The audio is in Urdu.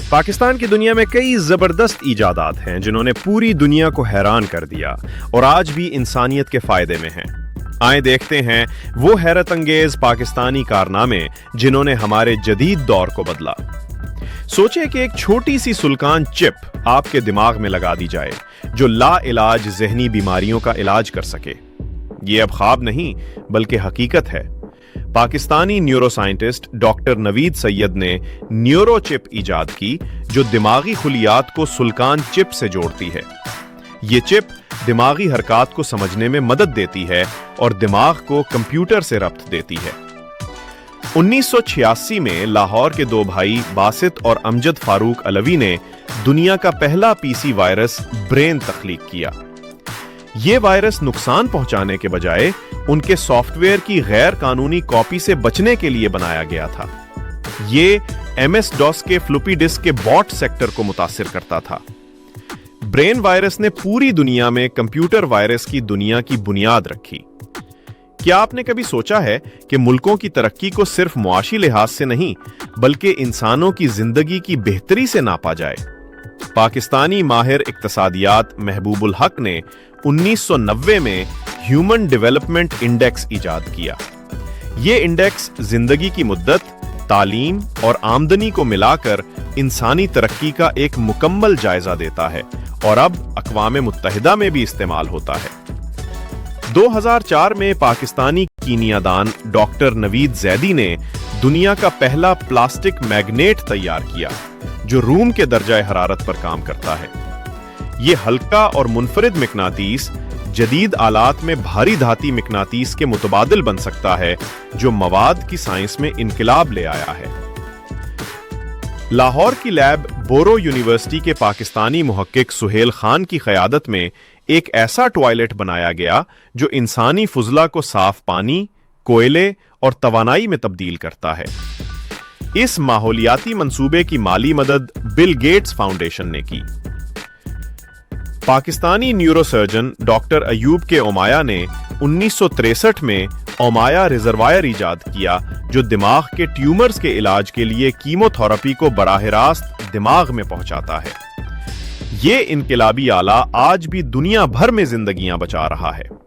پاکستان کی دنیا میں کئی زبردست ایجادات ہیں جنہوں نے پوری دنیا کو حیران کر دیا اور آج بھی انسانیت کے فائدے میں ہیں۔ آئیں دیکھتے ہیں وہ حیرت انگیز پاکستانی کارنامے جنہوں نے ہمارے جدید دور کو بدلا۔ سوچیں کہ ایک چھوٹی سی سلکان چپ آپ کے دماغ میں لگا دی جائے جو لا علاج ذہنی بیماریوں کا علاج کر سکے۔ یہ اب خواب نہیں بلکہ حقیقت ہے۔ پاکستانی نیورو سائنٹسٹ ڈاکٹر نوید سید نے نیورو چپ ایجاد کی جو دماغی خلیات کو سلکان چپ سے جوڑتی ہے۔ یہ چپ دماغی حرکات کو سمجھنے میں مدد دیتی ہے اور دماغ کو کمپیوٹر سے ربط دیتی ہے۔ 1986 میں لاہور کے دو بھائی باسط اور امجد فاروق علوی نے دنیا کا پہلا پی سی وائرس برین تخلیق کیا۔ یہ وائرس نقصان پہنچانے کے بجائے ان کے سافٹ ویئر کی غیر قانونی کاپی سے بچنے کے لیے بنایا گیا تھا۔ یہ ایم ایس ڈاس کے فلوپی ڈسک کے باٹ سیکٹر کو متاثر کرتا تھا۔ برین وائرس نے پوری دنیا میں کمپیوٹر وائرس کی دنیا کی بنیاد رکھی۔ کیا آپ نے کبھی سوچا ہے کہ ملکوں کی ترقی کو صرف معاشی لحاظ سے نہیں بلکہ انسانوں کی زندگی کی بہتری سے ناپا جائے؟ پاکستانی ماہر اقتصادیات محبوب الحق نے 1990 میں ہیومن ڈیولپمنٹ انڈیکس ایجاد کیا۔ یہ انڈیکس زندگی کی مدت، تعلیم اور آمدنی کو ملا کر انسانی ترقی کا ایک مکمل جائزہ دیتا ہے اور اب اقوام متحدہ میں بھی استعمال ہوتا ہے۔ 2004 میں پاکستانی کیمیا دان ڈاکٹر نوید زیدی نے دنیا کا پہلا پلاسٹک میگنیٹ تیار کیا جو روم کے درجہ حرارت پر کام کرتا ہے۔ یہ ہلکا اور منفرد مقناطیس جدید آلات میں بھاری دھاتی مقناطیس کے متبادل بن سکتا ہے جو مواد کی سائنس میں انقلاب لے آیا ہے۔ لاہور کی لیب بورو یونیورسٹی کے پاکستانی محقق سہیل خان کی قیادت میں ایک ایسا ٹوائلٹ بنایا گیا جو انسانی فضلہ کو صاف پانی، کوئلے اور توانائی میں تبدیل کرتا ہے۔ اس ماحولیاتی منصوبے کی مالی مدد بل گیٹس فاؤنڈیشن نے کی۔ Pakistani neuro surgeon doctor Ayub کے اومایا نے 1963 میں اومایا ریزروائر ایجاد کیا جو دماغ کے ٹیومرز کے علاج کے لیے کیمو تھراپی کو براہ راست دماغ میں پہنچاتا ہے۔ یہ انقلابی آلہ آج بھی دنیا بھر میں زندگیاں بچا رہا ہے۔